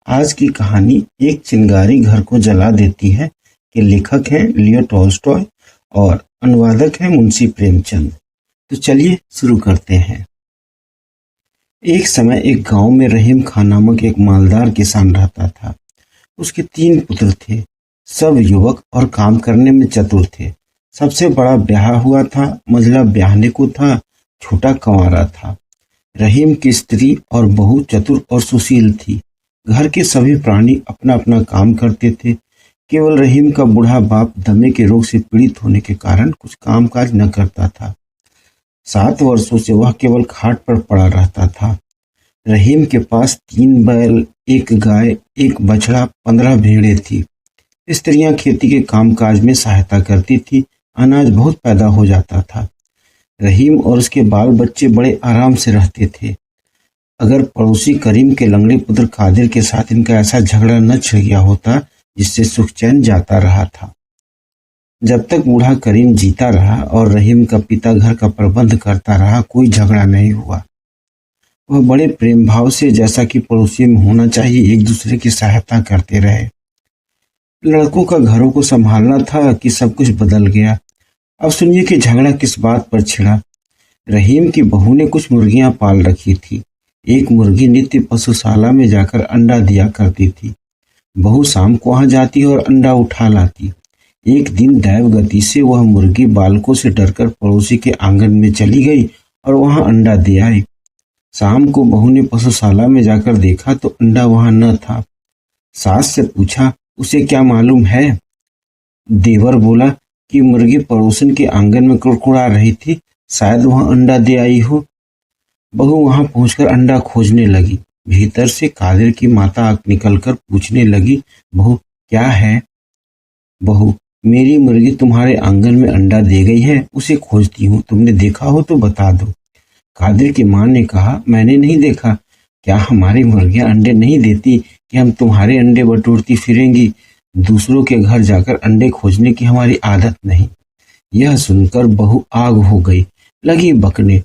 आज की कहानी एक चिंगारी घर को जला देती है के लेखक हैं लियो टॉल्स्टॉय और अनुवादक हैं मुंशी प्रेमचंद। तो चलिए शुरू करते हैं। एक समय एक गांव में रहीम खान नामक एक मालदार किसान रहता था। उसके 3 पुत्र थे। सब युवक और काम करने में चतुर थे। सबसे बड़ा ब्याह हुआ था, मझला ब्याहने को था, छोटा कंवारा था। रहीम की स्त्री और बहू चतुर और सुशील थी। घर के सभी प्राणी अपना अपना काम करते थे। केवल रहीम का बूढ़ा बाप दमे के रोग से पीड़ित होने के कारण कुछ कामकाज न करता था। 7 वर्षों से वह केवल खाट पर पड़ा रहता था। रहीम के पास 3 बैल, 1 गाय, 1 बछड़ा, 15 भेड़ें थी। स्त्रियां खेती के कामकाज में सहायता करती थी। अनाज बहुत पैदा हो जाता था। रहीम और उसके बाल बच्चे बड़े आराम से रहते थे। अगर पड़ोसी करीम के लंगड़े पुत्र कादिर के साथ इनका ऐसा झगड़ा न छिड़ गया होता जिससे सुख चैन जाता रहा था। जब तक बूढ़ा करीम जीता रहा और रहीम का पिता घर का प्रबंध करता रहा, कोई झगड़ा नहीं हुआ। वह बड़े प्रेम भाव से, जैसा कि पड़ोसी में होना चाहिए, एक दूसरे की सहायता करते रहे। लड़कों का घरों को संभालना था कि सब कुछ बदल गया। अब सुनिए कि झगड़ा किस बात पर छिड़ा। रहीम की बहू ने कुछ मुर्गियां पाल रखी थी। एक मुर्गी नित्य पशुशाला में जाकर अंडा दिया करती थी। बहू शाम को वहां जाती और अंडा उठा लाती। एक दिन दैव गति से वह मुर्गी बालकों से डरकर पड़ोसी के आंगन में चली गई और वहां अंडा दे आई। शाम को बहू ने पशुशाला में जाकर देखा तो अंडा वहां न था। सास से पूछा, उसे क्या मालूम है? देवर बोला कि मुर्गी पड़ोसन के आंगन में कुड़कुड़ा रही थी, शायद वहां अंडा दे आई हो। बहू वहां पहुंचकर अंडा खोजने लगी। भीतर से कादिर की माता निकलकर पूछने लगी, बहू क्या है? बहू, मेरी मुर्गी तुम्हारे आंगन में अंडा दे गई है, उसे खोजती हूँ, तुमने देखा हो तो बता दो। कादिर की मां ने कहा, मैंने नहीं देखा। क्या हमारी मुर्गियां अंडे नहीं देती कि हम तुम्हारे अंडे बटोरती फिरेंगी? दूसरों के घर जाकर अंडे खोजने की हमारी आदत नहीं। यह सुनकर बहू आग हो गई, लगी बकने।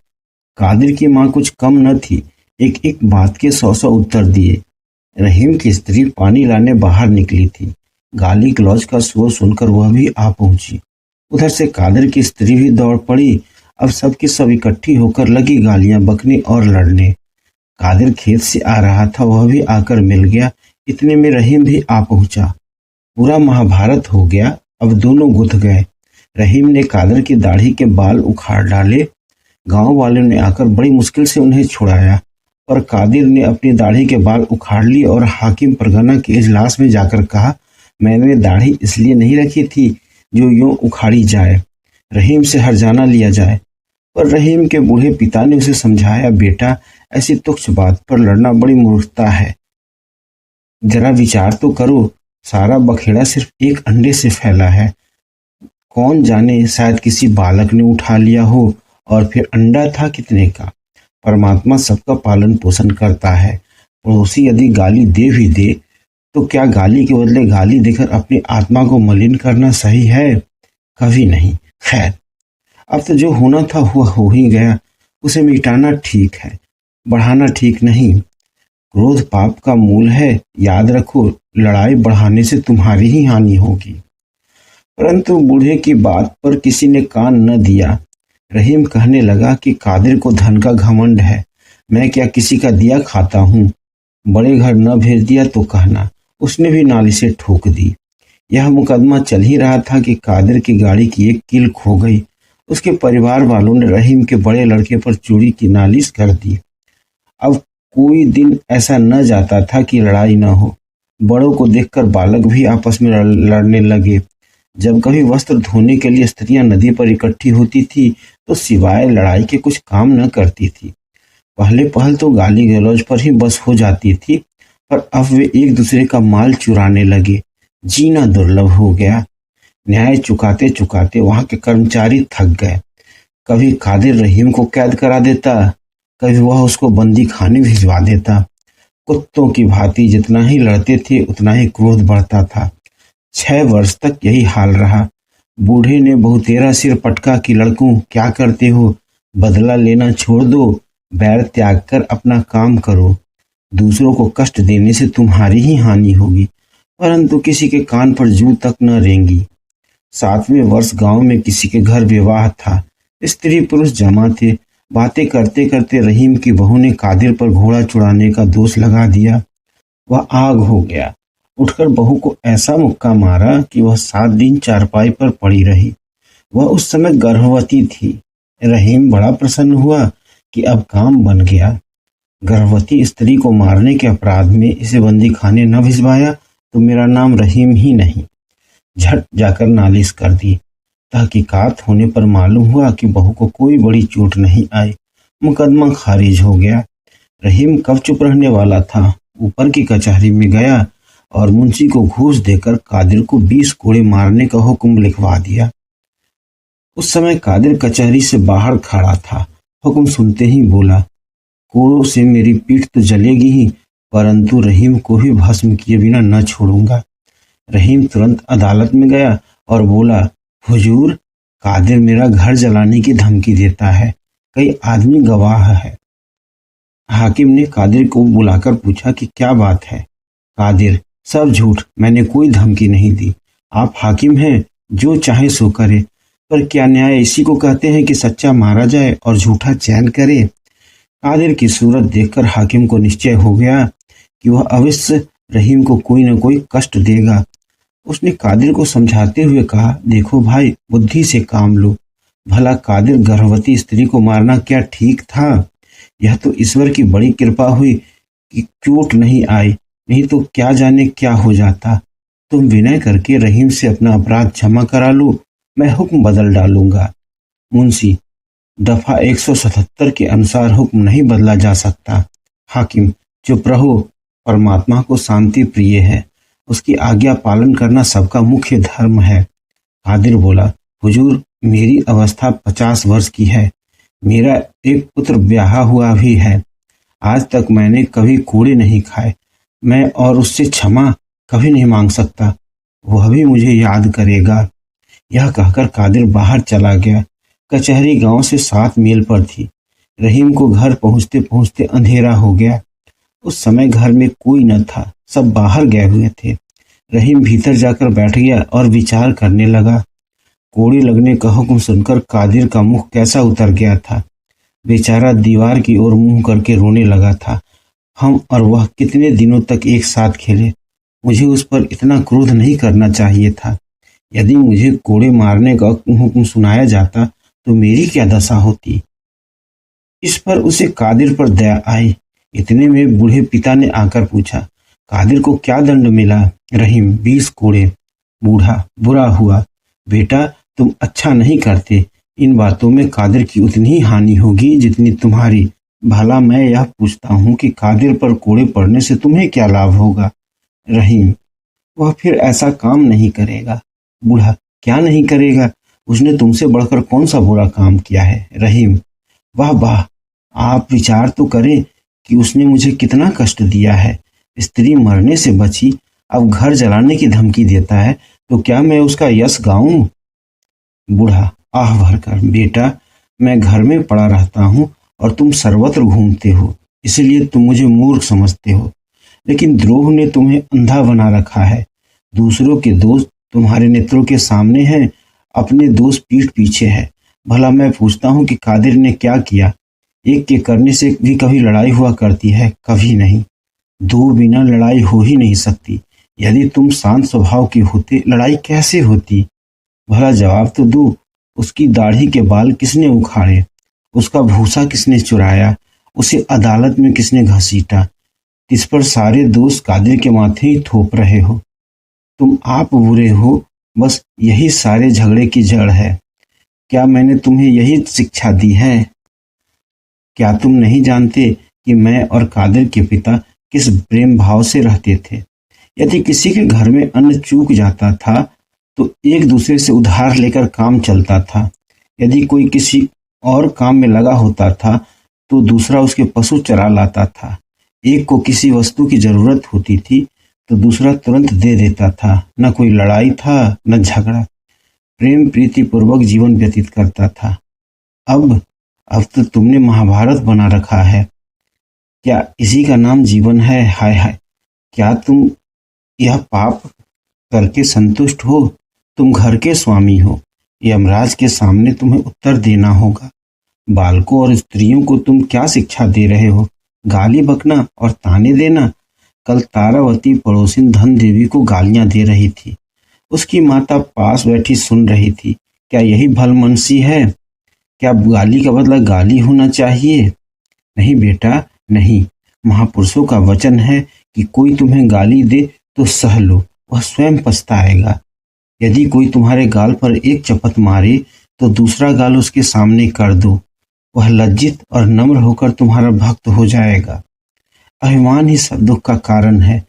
कादिर की मां कुछ कम न थी, एक एक बात के 100 उत्तर दिए। रहीम की स्त्री पानी लाने बाहर निकली थी। गाली गलौज का शोर सुनकर वह भी आ पहुंची। उधर से कादिर की स्त्री भी दौड़ पड़ी। अब सबकी सब इकट्ठी होकर लगी गालियां बकने और लड़ने। कादिर खेत से आ रहा था, वह भी आकर मिल गया। इतने में रहीम भी आ पहुंचा। पूरा महाभारत हो गया। अब दोनों गुथ गए। रहीम ने कादिर की दाढ़ी के बाल उखाड़ डाले। गांव वालों ने आकर बड़ी मुश्किल से उन्हें छुड़ाया और कादिर ने अपनी दाढ़ी के बाल उखाड़ लिए और हाकिम परगना के इजलास में जाकर कहा, मैंने दाढ़ी इसलिए नहीं रखी थी जो यूं उखाड़ी जाए, रहीम से हर्जाना लिया जाए। पर रहीम के बूढ़े पिता ने उसे समझाया, बेटा ऐसी तुच्छ बात पर लड़ना बड़ी मूर्खता है। जरा विचार तो करो, सारा बखेड़ा सिर्फ एक अंडे से फैला है। कौन जाने, शायद किसी बालक ने उठा लिया हो। और फिर अंडा था कितने का? परमात्मा सबका पालन पोषण करता है। पड़ोसी यदि गाली दे भी दे तो क्या गाली के बदले गाली देकर अपनी आत्मा को मलिन करना सही है? कभी नहीं। खैर, अब तो जो होना था हुआ हो ही गया। उसे मिटाना ठीक है, बढ़ाना ठीक नहीं। क्रोध पाप का मूल है, याद रखो। लड़ाई बढ़ाने से तुम्हारी ही हानि होगी। परंतु बूढ़े की बात पर किसी ने कान न दिया। रहीम कहने लगा कि कादिर को धन का घमंड है। मैं क्या किसी का दिया खाता हूँ? बड़े घर न भेज दिया तो कहना। उसने भी नाली से ठोक दी। यह मुकदमा चल ही रहा था कि कादिर की गाड़ी की एक कील खो गई। उसके परिवार वालों ने रहीम के बड़े लड़के पर चोरी की नालिश कर दी। अब कोई दिन ऐसा न जाता था कि लड़ाई न हो। बड़ों को देखकर बालक भी आपस में लड़ने लगे। जब कभी वस्त्र धोने के लिए स्त्रियां नदी पर इकट्ठी होती थी तो सिवाय लड़ाई के कुछ काम न करती थी। पहले पहल तो गाली गलौज पर ही बस हो जाती थी, पर अब वे एक दूसरे का माल चुराने लगे। जीना दुर्लभ हो गया। न्याय चुकाते चुकाते वहां के कर्मचारी थक गए। कभी कादिर रहीम को कैद करा देता, कभी वह उसको बंदी खाने भिजवा देता। कुत्तों की भांति जितना ही लड़ते थे उतना ही क्रोध बढ़ता था। 6 वर्ष तक यही हाल रहा। बूढ़े ने बहुतेरा सिर पटका कि लड़कों क्या करते हो, बदला लेना छोड़ दो, बैर त्याग कर अपना काम करो। दूसरों को कष्ट देने से तुम्हारी ही हानि होगी, परंतु किसी के कान पर जूं तक न रेंगी। 7वें वर्ष गांव में किसी के घर विवाह था। स्त्री पुरुष जमा थे। बातें करते करते रहीम की बहू ने कादिर पर घोड़ा चुराने का दोष लगा दिया। वह आग हो गया। उठकर बहू को ऐसा मुक्का मारा कि वह 7 दिन चारपाई पर पड़ी रही। वह उस समय गर्भवती थी। रहीम बड़ा प्रसन्न हुआ कि अब काम बन गया। गर्भवती स्त्री को मारने के अपराध में इसे बंदी खाने न भिजवाया तो मेरा नाम रहीम ही नहीं। झट जाकर नालिश कर दी। तहकीकात होने पर मालूम हुआ कि बहू को कोई बड़ी चोट नहीं आई। मुकदमा खारिज हो गया। रहीम कब चुप रहने वाला था। ऊपर की कचहरी में गया और मुंशी को घूस देकर कादिर को 20 कोड़े मारने का हुक्म लिखवा दिया। उस समय कादिर कचहरी से बाहर खड़ा था। हुक्म सुनते ही बोला, कोड़ों से मेरी पीठ तो जलेगी ही, परंतु रहीम को भी भस्म किए बिना न छोड़ूंगा। रहीम तुरंत अदालत में गया और बोला, हुजूर, कादिर मेरा घर जलाने की धमकी देता है। कई आदमी गवाह है। हाकिम ने कादिर को बुलाकर पूछा कि क्या बात है। कादिर, सब झूठ, मैंने कोई धमकी नहीं दी। आप हाकिम हैं, जो चाहे सो करे, पर क्या न्याय इसी को कहते हैं कि सच्चा मारा जाए और झूठा चैन करे। कादिर की सूरत देखकर हाकिम को निश्चय हो गया कि वह अवश्य रहीम को कोई न कोई कष्ट देगा। उसने कादिर को समझाते हुए कहा, देखो भाई, बुद्धि से काम लो। भला कादिर गर्भवती स्त्री को मारना क्या ठीक था? यह तो ईश्वर की बड़ी कृपा हुई कि चोट नहीं आई, नहीं तो क्या जाने क्या हो जाता। तुम विनय करके रहीम से अपना अपराध क्षमा करा लो, मैं हुक्म बदल डालूंगा। मुंशी, दफा 177 के अनुसार हुक्म नहीं बदला जा सकता। हाकिम, चुप रहो, परमात्मा को शांति प्रिय है, उसकी आज्ञा पालन करना सबका मुख्य धर्म है। कादिर बोला, हुजूर, मेरी अवस्था 50 वर्ष की है। मेरा एक पुत्र ब्याहा हुआ भी है। आज तक मैंने कभी कोड़े नहीं खाए। मैं और उससे क्षमा कभी नहीं मांग सकता। वह भी मुझे याद करेगा। यह कहकर कादिर बाहर चला गया। कचहरी गांव से 7 मील पर थी। रहीम को घर पहुंचते पहुंचते अंधेरा हो गया। उस समय घर में कोई न था, सब बाहर गए हुए थे। रहीम भीतर जाकर बैठ गया और विचार करने लगा। कोड़े लगने का हुक्म सुनकर कादिर का मुख कैसा उतर गया था। बेचारा दीवार की ओर मुंह करके रोने लगा था। हम और वह कितने दिनों तक एक साथ खेले। मुझे उस पर इतना क्रोध नहीं करना चाहिए था। यदि मुझे कोड़े मारने का हुक्म सुनाया जाता तो मेरी क्या दशा होती। इस पर उसे कादिर पर दया आई। इतने में बूढ़े पिता ने आकर पूछा, कादिर को क्या दंड मिला? रहीम, 20 कोड़े। बूढ़ा, बुरा हुआ। बेटा, तुम अच्छा नहीं करते। इन बातों में कादिर की उतनी ही हानि होगी जितनी तुम्हारी। भला मैं यह पूछता हूँ कि कादिर पर कोड़े पड़ने से तुम्हें क्या लाभ होगा? रहीम, वह फिर ऐसा काम नहीं करेगा। बूढ़ा, क्या नहीं करेगा? उसने तुमसे बढ़कर कौन सा बुरा काम किया है? रहीम, वाह वाह, आप विचार तो करें कि उसने मुझे कितना कष्ट दिया है। स्त्री मरने से बची, अब घर जलाने की धमकी देता है, तो क्या मैं उसका यश गाऊं? बूढ़ा आह भरकर, बेटा, मैं घर में पड़ा रहता हूँ और तुम सर्वत्र घूमते हो, इसलिए तुम मुझे मूर्ख समझते हो। लेकिन द्रोह ने तुम्हें अंधा बना रखा है। दूसरों के दोष तुम्हारे नेत्रों के सामने हैं, अपने दोष पीठ पीछे है। भला मैं पूछता हूँ कि कादिर ने क्या किया? एक के करने से भी कभी लड़ाई हुआ करती है? कभी नहीं। दो बिना लड़ाई हो ही नहीं सकती। यदि तुम शांत स्वभाव के होते, लड़ाई कैसे होती? भला जवाब तो दो। उसकी दाढ़ी के बाल किसने उखाड़े? उसका भूसा किसने चुराया? उसे अदालत में किसने घसीटा? इस पर सारे दोष कादिर के माथे ही थोप रहे हो। तुम आप बुरे हो, बस यही सारे झगड़े की जड़ है। क्या मैंने तुम्हें यही शिक्षा दी है? क्या तुम नहीं जानते कि मैं और कादिर के पिता किस प्रेम भाव से रहते थे? यदि किसी के घर में अन्न चूक जाता था तो एक दूसरे से उधार लेकर काम चलता था। यदि कोई किसी और काम में लगा होता था तो दूसरा उसके पशु चरा लाता था। एक को किसी वस्तु की जरूरत होती थी तो दूसरा तुरंत दे देता था। न कोई लड़ाई था, न झगड़ा। प्रेम प्रीति पूर्वक जीवन व्यतीत करता था। अब तो तुमने महाभारत बना रखा है। क्या इसी का नाम जीवन है? हाय हाय, क्या तुम यह पाप करके संतुष्ट हो? तुम घर के स्वामी हो, यमराज के सामने तुम्हें उत्तर देना होगा। बालकों और स्त्रियों को तुम क्या शिक्षा दे रहे हो? गाली बकना और ताने देना। कल तारावती पड़ोसिन धन देवी को गालियां दे रही थी, उसकी माता पास बैठी सुन रही थी। क्या यही भलमनसी है? क्या गाली का बदला गाली होना चाहिए? नहीं बेटा, नहीं। महापुरुषों का वचन है कि कोई तुम्हें गाली दे तो सह लो, वह स्वयं पछताएगा। यदि कोई तुम्हारे गाल पर एक चपत मारे तो दूसरा गाल उसके सामने कर दो, वह लज्जित और नम्र होकर तुम्हारा भक्त हो जाएगा। अभिमान ही सब दुख का कारण है।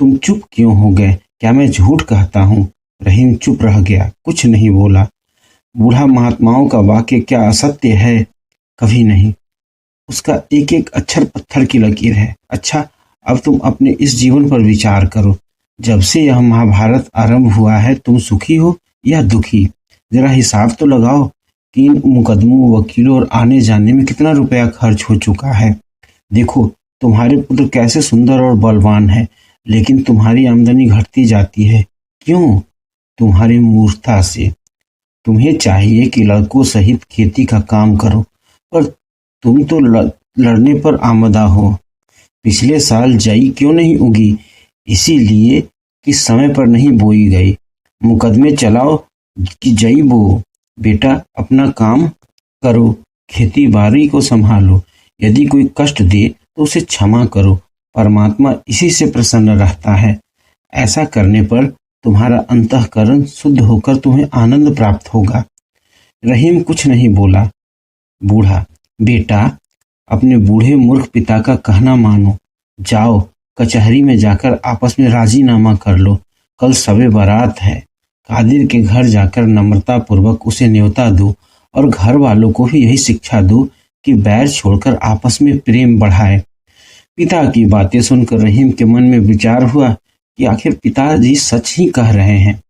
तुम चुप क्यों हो गए? क्या मैं झूठ कहता हूँ? रहीम चुप रह गया, कुछ नहीं बोला। बूढ़ा महात्माओं का वाक्य क्या असत्य है? कभी नहीं। उसका एक एक अक्षर पत्थर की लकीर है। अच्छा, अब तुम अपने इस जीवन पर विचार करो। जब से यह महाभारत आरंभ हुआ है, तुम सुखी हो या दुखी? जरा हिसाब तो लगाओ कि इन मुकदमों, वकीलों और आने जाने में कितना रुपया खर्च हो चुका है। देखो, तुम्हारे पुत्र कैसे सुंदर और बलवान है, लेकिन तुम्हारी आमदनी घटती जाती है। क्यों? तुम्हारी मूर्खता से। तुम्हें चाहिए कि लड़कों सहित खेती का काम करो, पर तुम तो लड़ने पर आमदा हो। पिछले साल जई क्यों नहीं उगी? इसीलिए कि समय पर नहीं बोई गई। मुकदमे चलाओ कि जई बो। बेटा, अपना काम करो, खेती बाड़ी को संभालो। यदि कोई कष्ट दे तो उसे क्षमा करो, परमात्मा इसी से प्रसन्न रहता है। ऐसा करने पर तुम्हारा अंतःकरण शुद्ध होकर तुम्हें आनंद प्राप्त होगा। रहीम कुछ नहीं बोला। बूढ़ा, बेटा, अपने बूढ़े मूर्ख पिता का कहना मानो। जाओ, कचहरी में जाकर आपस में राजीनामा कर लो। कल शबे बारात है। कादिर के घर जाकर नम्रता पूर्वक उसे न्योता दो और घर वालों को भी यही शिक्षा दो कि बैर छोड़कर आपस में प्रेम बढ़ाए। पिता की बातें सुनकर रहीम के मन में विचार हुआ कि आखिर पिताजी सच ही कह रहे हैं।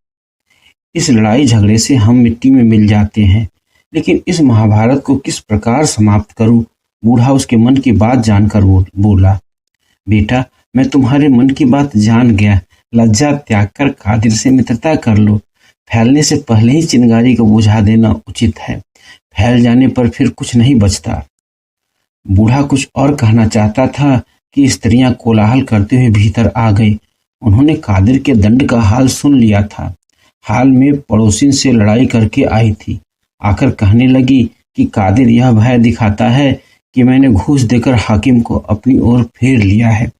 इस लड़ाई झगड़े से हम मिट्टी में मिल जाते हैं, लेकिन इस महाभारत को किस प्रकार समाप्त करूं? बूढ़ा उसके मन की बात जानकर बोला, बेटा, मैं तुम्हारे मन की बात जान गया। लज्जा त्याग कर कादिर से मित्रता कर लो। फैलने से पहले ही चिंगारी को बुझा देना उचित है। फैल जाने पर फिर कुछ नहीं बचता। बूढ़ा कुछ और कहना चाहता था कि स्त्रियां कोलाहल करते हुए भीतर आ गई। उन्होंने कादिर के दंड का हाल सुन लिया था। हाल में पड़ोसिन से लड़ाई करके आई थी। आकर कहने लगी कि कादिर यह भय दिखाता है कि मैंने घूस देकर हाकिम को अपनी ओर फेर लिया है।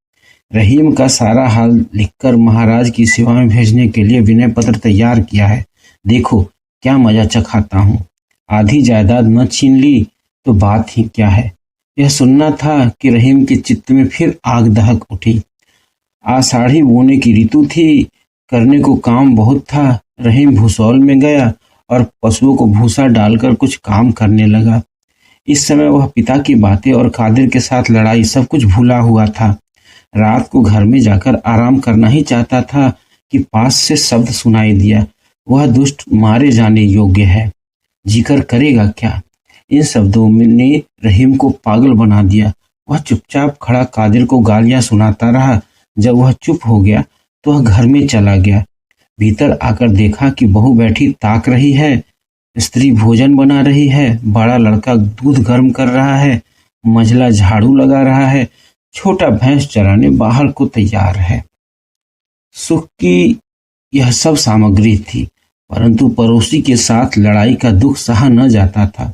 रहीम का सारा हाल लिखकर महाराज की सेवा में भेजने के लिए विनय पत्र तैयार किया है। देखो क्या मजा चखाता हूँ। आधी जायदाद न छीन ली तो बात ही क्या है। यह सुनना था कि रहीम के चित्त में फिर आग दहक उठी। आषाढ़ी बोने की ऋतु थी, करने को काम बहुत था। रहीम भूसौल में गया और पशुओं को भूसा डालकर कुछ काम करने लगा। इस समय वह पिता की बातें और कादिर के साथ लड़ाई सब कुछ भूला हुआ था। रात को घर में जाकर आराम करना ही चाहता था कि पास से शब्द सुनाई दिया, वह दुष्ट मारे जाने योग्य है। जिक्र करेगा क्या? इन शब्दों ने रहीम को पागल बना दिया। वह चुपचाप खड़ा कादिर को गालियां सुनाता रहा। जब वह चुप हो गया तो वह घर में चला गया। भीतर आकर देखा कि बहू बैठी ताक रही है, स्त्री भोजन बना रही है, बड़ा लड़का दूध गर्म कर रहा है, मंझला झाड़ू लगा रहा है, छोटा भैंस चराने बाहर को तैयार है। सुख की यह सब सामग्री थी, परंतु पड़ोसी के साथ लड़ाई का दुख सहा न जाता था।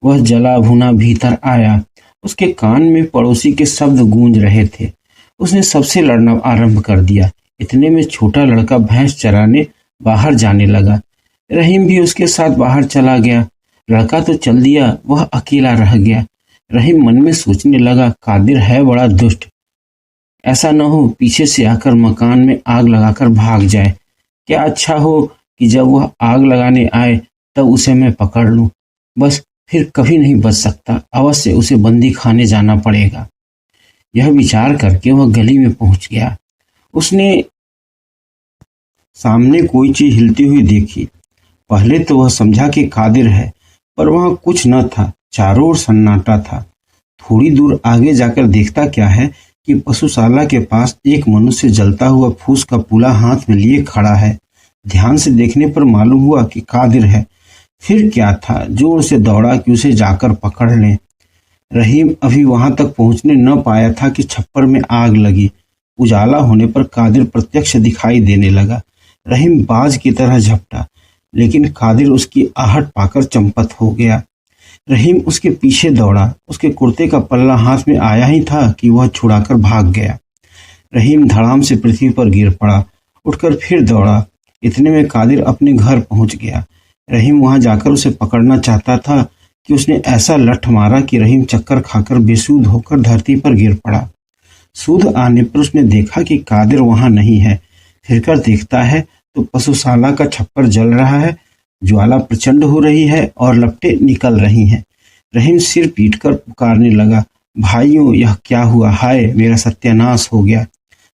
वह जला भुना भीतर आया। उसके कान में पड़ोसी के शब्द गूंज रहे थे। उसने सबसे लड़ना आरंभ कर दिया। इतने में छोटा लड़का भैंस चराने बाहर जाने लगा। रहीम भी उसके साथ बाहर चला गया। लड़का तो चल दिया, वह अकेला रह गया। रहीम मन में सोचने लगा, कादिर है बड़ा दुष्ट। ऐसा न हो पीछे से आकर मकान में आग लगाकर भाग जाए। क्या अच्छा हो कि जब वह आग लगाने आए तब उसे मैं पकड़ लूं। बस फिर कभी नहीं बच सकता। अवश्य उसे बंदी खाने जाना पड़ेगा। यह विचार करके वह गली में पहुंच गया। उसने सामने कोई चीज हिलती हुई देखी। पहले तो वह समझा कि कादिर है, पर वहां कुछ न था। चारों ओर सन्नाटा था। थोड़ी दूर आगे जाकर देखता क्या है कि पशुशाला के पास एक मनुष्य जलता हुआ फूस का पुला हाथ में लिए खड़ा है। ध्यान से देखने पर मालूम हुआ कि कादिर है। फिर क्या था, जोर से दौड़ा कि उसे जाकर पकड़ लें। रहीम अभी वहां तक पहुंचने न पाया था कि छप्पर में आग लगी। उजाला होने पर कादिर प्रत्यक्ष दिखाई देने लगा। रहीम बाज की तरह झपटा, लेकिन कादिर उसकी आहट पाकर चंपत हो गया। रहीम उसके पीछे दौड़ा। उसके कुर्ते का पल्ला हाथ में आया ही था कि वह छुड़ाकर भाग गया। रहीम धड़ाम से पृथ्वी पर गिर पड़ा। उठकर फिर दौड़ा। इतने में कादिर अपने घर पहुंच गया। रहीम वहां जाकर उसे पकड़ना चाहता था कि उसने ऐसा लठ मारा कि रहीम चक्कर खाकर बेसुध होकर धरती पर गिर पड़ा। सूद आने पर उसने देखा कि कादिर वहां नहीं है। फिरकर देखता है तो पशुशाला का छप्पर जल रहा है। ज्वाला प्रचंड हो रही है और लपटें निकल रही हैं। रहीम सिर पीटकर पुकारने लगा, भाइयों यह क्या हुआ, हाय मेरा सत्यानाश हो गया।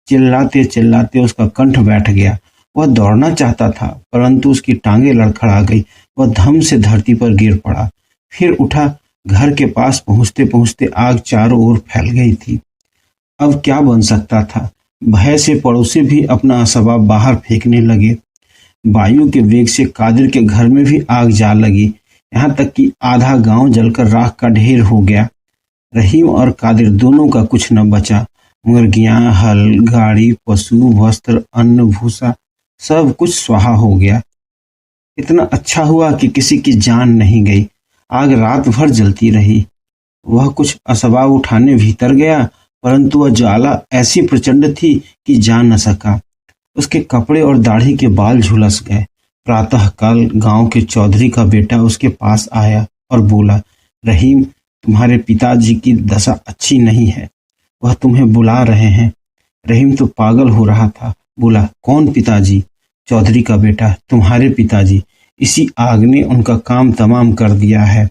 चिल्लाते चिल्लाते उसका कंठ बैठ गया। वह दौड़ना चाहता था परंतु उसकी टांगें लड़खड़ा गई। वह धम से धरती पर गिर पड़ा। फिर उठा। घर के पास पहुंचते पहुंचते आग चारों ओर फैल गई थी। अब क्या बन सकता था। भय से पड़ोसी भी अपना असबाब बाहर फेंकने लगे। वायु के वेग से कादिर के घर में भी आग जा लगी। यहाँ तक कि आधा गांव जलकर राख का ढेर हो गया। रहीम और कादिर दोनों का कुछ न बचा। मुर्गियां, हल, गाड़ी, पशु, वस्त्र, अन्न, भूसा सब कुछ स्वाहा हो गया। इतना अच्छा हुआ कि किसी की जान नहीं गई। आग रात भर जलती रही। वह कुछ असबाब उठाने भीतर गया परंतु वह ज्वाला ऐसी प्रचंड थी कि जा न सका। उसके कपड़े और दाढ़ी के बाल झुलस गए। प्रातःकाल गांव के चौधरी का बेटा उसके पास आया और बोला, रहीम तुम्हारे पिताजी की दशा अच्छी नहीं है, वह तुम्हें बुला रहे हैं। रहीम तो पागल हो रहा था। बोला, कौन पिताजी? चौधरी का बेटा, तुम्हारे पिताजी। इसी आग ने उनका काम तमाम कर दिया है।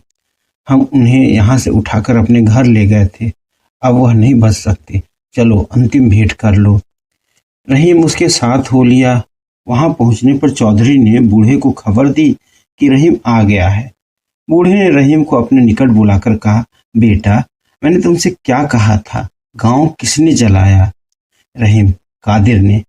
हम उन्हें यहाँ से उठाकर अपने घर ले गए थे। अब वह नहीं बच सकते। चलो अंतिम भेंट कर लो। रहीम उसके साथ हो लिया। वहां पहुंचने पर चौधरी ने बूढ़े को खबर दी कि रहीम आ गया है। बूढ़े ने रहीम को अपने निकट बुलाकर कहा, बेटा मैंने तुमसे क्या कहा था, गांव किसने जलाया? रहीम, कादिर ने।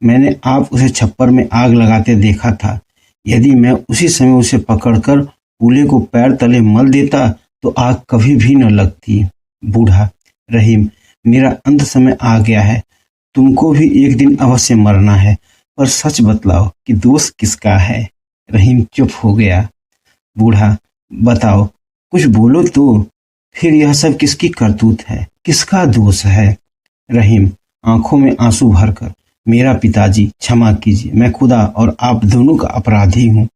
मैंने आप उसे छप्पर में आग लगाते देखा था। यदि मैं उसी समय उसे पकड़कर पूले को पैर तले मल देता तो आग कभी भी न लगती। बूढ़ा, रहीम मेरा अंत समय आ गया है। तुमको भी एक दिन अवश्य मरना है, पर सच बतलाओ कि दोष किसका है? रहीम चुप हो गया। बूढ़ा, बताओ, कुछ बोलो तो। फिर यह सब किसकी करतूत है, किसका दोष है? रहीम आंखों में आंसू भरकर, मेरा पिताजी, क्षमा कीजिए, मैं खुदा और आप दोनों का अपराधी हूँ।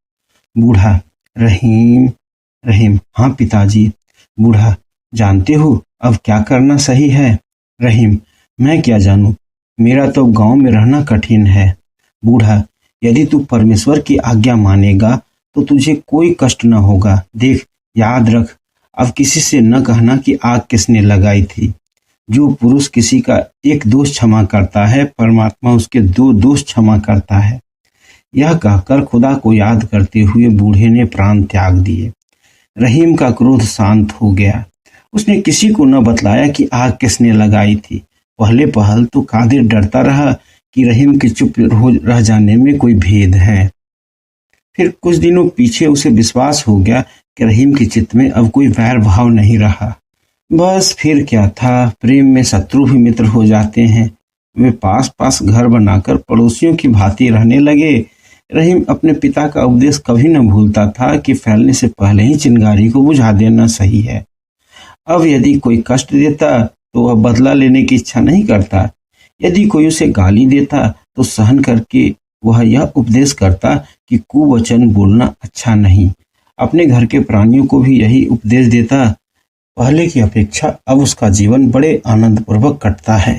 बूढ़ा, रहीम। रहीम, हाँ पिताजी। बूढ़ा, जानते हो अब क्या करना सही है? रहीम, मैं क्या जानूं, मेरा तो गांव में रहना कठिन है। बूढ़ा, यदि तू परमेश्वर की आज्ञा मानेगा तो तुझे कोई कष्ट न होगा। देख, याद रख, अब किसी से न कहना कि आग किसने लगाई थी। जो पुरुष किसी का एक दोष क्षमा करता है, परमात्मा उसके 2 दोष क्षमा करता है। यह कहकर खुदा को याद करते हुए बूढ़े ने प्राण त्याग दिए। रहीम का क्रोध शांत हो गया। उसने किसी को न बतलाया कि आग किसने लगाई थी। पहले पहल तो कादिर डरता रहा कि रहीम के चुप रह जाने में कोई भेद है। फिर कुछ दिनों पीछे उसे विश्वास हो गया कि रहीम के चित्त में अब कोई वैर भाव नहीं रहा। बस फिर क्या था, प्रेम में शत्रु भी मित्र हो जाते हैं। वे पास पास घर बनाकर पड़ोसियों की भांति रहने लगे। रहीम अपने पिता का उपदेश कभी न भूलता था कि फैलने से पहले ही चिंगारी को बुझा देना सही है। अब यदि कोई कष्ट देता तो वह बदला लेने की इच्छा नहीं करता। यदि कोई उसे गाली देता तो सहन करके वह यह उपदेश करता कि कुवचन बोलना अच्छा नहीं। अपने घर के प्राणियों को भी यही उपदेश देता। पहले की अपेक्षा अब उसका जीवन बड़े आनंदपूर्वक कटता है।